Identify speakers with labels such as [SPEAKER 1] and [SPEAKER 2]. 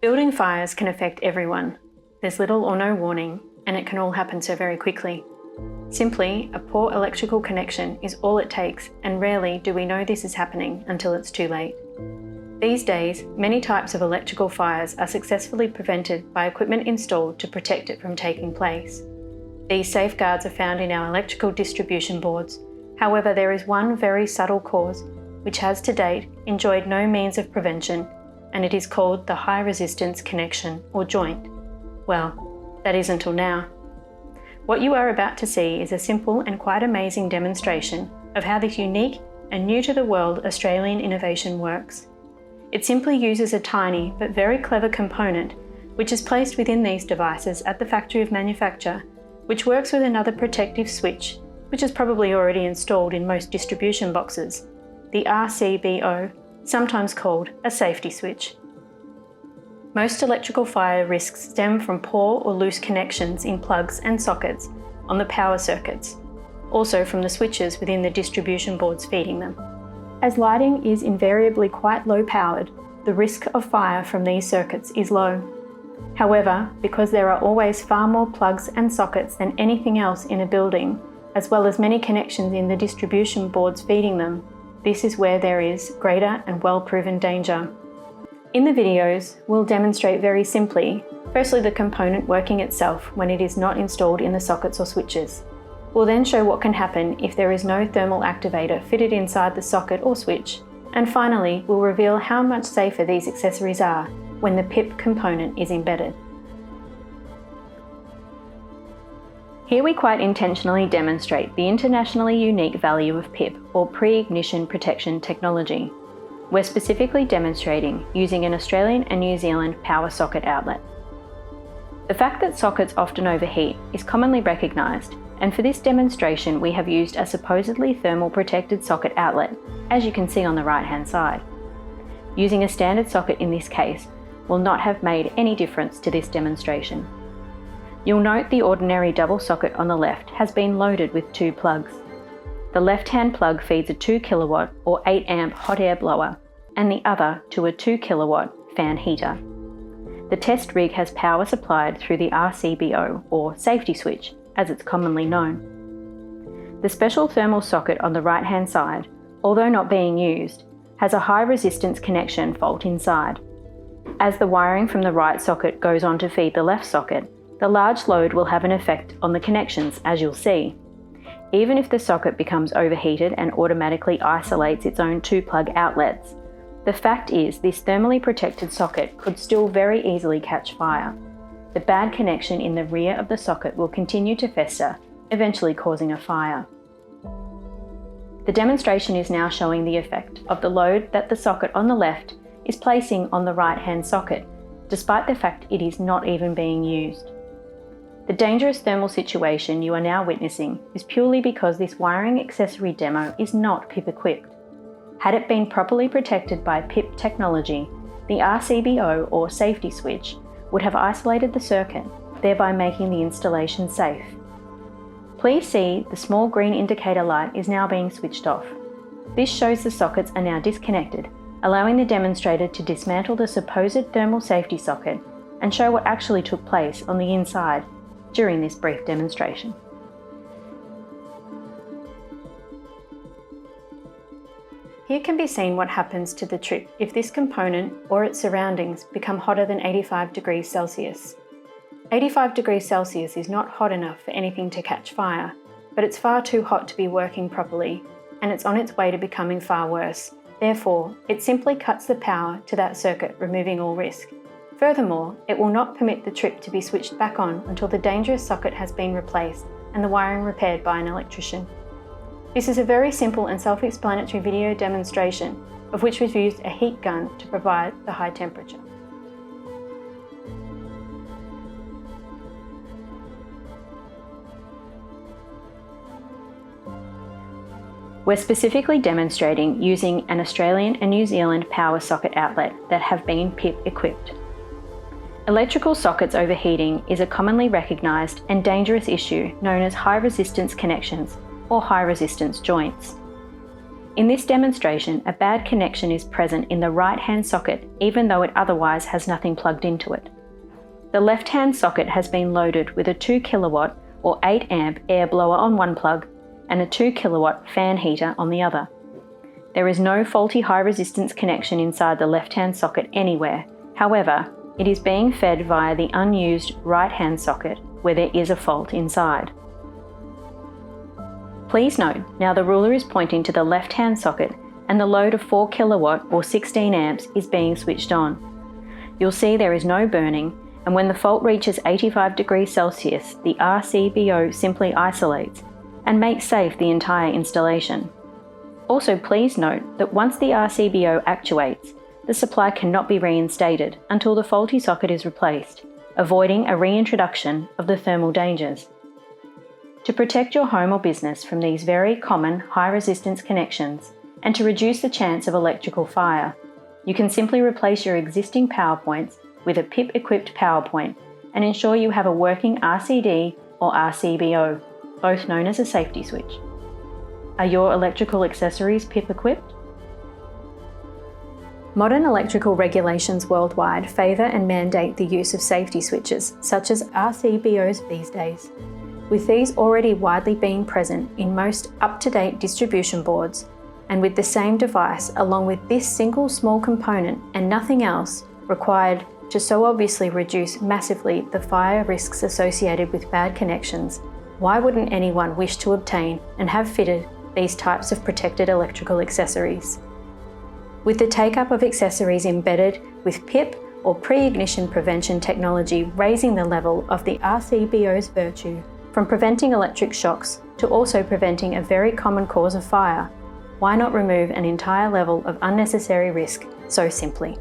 [SPEAKER 1] Building fires can affect everyone. There's little or no warning, and it can all happen so very quickly. Simply, a poor electrical connection is all it takes, and rarely do we know this is happening until it's too late. These days, many types of electrical fires are successfully prevented by equipment installed to protect it from taking place. These safeguards are found in our electrical distribution boards. However, there is one very subtle cause which has to date enjoyed no means of prevention, and it is called the high resistance connection or joint. Well, that is until now. What you are about to see is a simple and quite amazing demonstration of how this unique and new to the world Australian innovation works. It simply uses a tiny but very clever component which is placed within these devices at the factory of manufacture, which works with another protective switch, which is probably already installed in most distribution boxes, the RCBO, sometimes called a safety switch. Most electrical fire risks stem from poor or loose connections in plugs and sockets on the power circuits, also from the switches within the distribution boards feeding them. As lighting is invariably quite low powered, the risk of fire from these circuits is low. However, because there are always far more plugs and sockets than anything else in a building, as well as many connections in the distribution boards feeding them, this is where there is greater and well-proven danger. In the videos, we'll demonstrate very simply, firstly the component working itself when it is not installed in the sockets or switches. We'll then show what can happen if there is no thermal activator fitted inside the socket or switch. And finally, we'll reveal how much safer these accessories are when the PIP component is embedded. Here we quite intentionally demonstrate the internationally unique value of PIP, or pre-ignition protection technology. We're specifically demonstrating using an Australian and New Zealand power socket outlet. The fact that sockets often overheat is commonly recognised, and for this demonstration we have used a supposedly thermal protected socket outlet, as you can see on the right hand side. Using a standard socket in this case will not have made any difference to this demonstration. You'll note the ordinary double socket on the left has been loaded with 2 plugs. The left-hand plug feeds a 2 kilowatt or 8 amp hot air blower, and the other to a 2 kilowatt fan heater. The test rig has power supplied through the RCBO, or safety switch, as it's commonly known. The special thermal socket on the right-hand side, although not being used, has a high resistance connection fault inside. As the wiring from the right socket goes on to feed the left socket, the large load will have an effect on the connections, as you'll see. Even if the socket becomes overheated and automatically isolates its own 2 plug outlets, the fact is this thermally protected socket could still very easily catch fire. The bad connection in the rear of the socket will continue to fester, eventually causing a fire. The demonstration is now showing the effect of the load that the socket on the left is placing on the right-hand socket, despite the fact it is not even being used. The dangerous thermal situation you are now witnessing is purely because this wiring accessory demo is not PIP equipped. Had it been properly protected by PIP technology, the RCBO or safety switch would have isolated the circuit, thereby making the installation safe. Please see the small green indicator light is now being switched off. This shows the sockets are now disconnected, allowing the demonstrator to dismantle the supposed thermal safety socket and show what actually took place on the inside during this brief demonstration. Here can be seen what happens to the trip if this component or its surroundings become hotter than 85 degrees Celsius. 85 degrees Celsius is not hot enough for anything to catch fire, but it's far too hot to be working properly, and it's on its way to becoming far worse. Therefore, it simply cuts the power to that circuit, removing all risk. Furthermore, it will not permit the trip to be switched back on until the dangerous socket has been replaced and the wiring repaired by an electrician. This is a very simple and self-explanatory video demonstration of which we've used a heat gun to provide the high temperature. We're specifically demonstrating using an Australian and New Zealand power socket outlet that have been PIP equipped. Electrical sockets overheating is a commonly recognised and dangerous issue known as high resistance connections or high resistance joints. In this demonstration, a bad connection is present in the right-hand socket even though it otherwise has nothing plugged into it. The left-hand socket has been loaded with a 2 kW or 8 amp air blower on one plug and a 2 kW fan heater on the other. There is no faulty high resistance connection inside the left-hand socket anywhere. However, it is being fed via the unused right-hand socket where there is a fault inside. Please note, now the ruler is pointing to the left-hand socket and the load of 4 kW or 16 amps is being switched on. You'll see there is no burning, and when the fault reaches 85 degrees Celsius, the RCBO simply isolates and makes safe the entire installation. Also, please note that once the RCBO actuates, the supply cannot be reinstated until the faulty socket is replaced, avoiding a reintroduction of the thermal dangers. To protect your home or business from these very common high-resistance connections and to reduce the chance of electrical fire, you can simply replace your existing power points with a PIP-equipped power point and ensure you have a working RCD or RCBO, both known as a safety switch. Are your electrical accessories PIP equipped? Modern electrical regulations worldwide favour and mandate the use of safety switches, such as RCBOs these days. With these already widely being present in most up-to-date distribution boards, and with the same device along with this single small component and nothing else required to so obviously reduce massively the fire risks associated with bad connections, why wouldn't anyone wish to obtain and have fitted these types of protected electrical accessories? With the take-up of accessories embedded with PIP or pre-ignition prevention technology raising the level of the RCBO's virtue from preventing electric shocks to also preventing a very common cause of fire, why not remove an entire level of unnecessary risk so simply?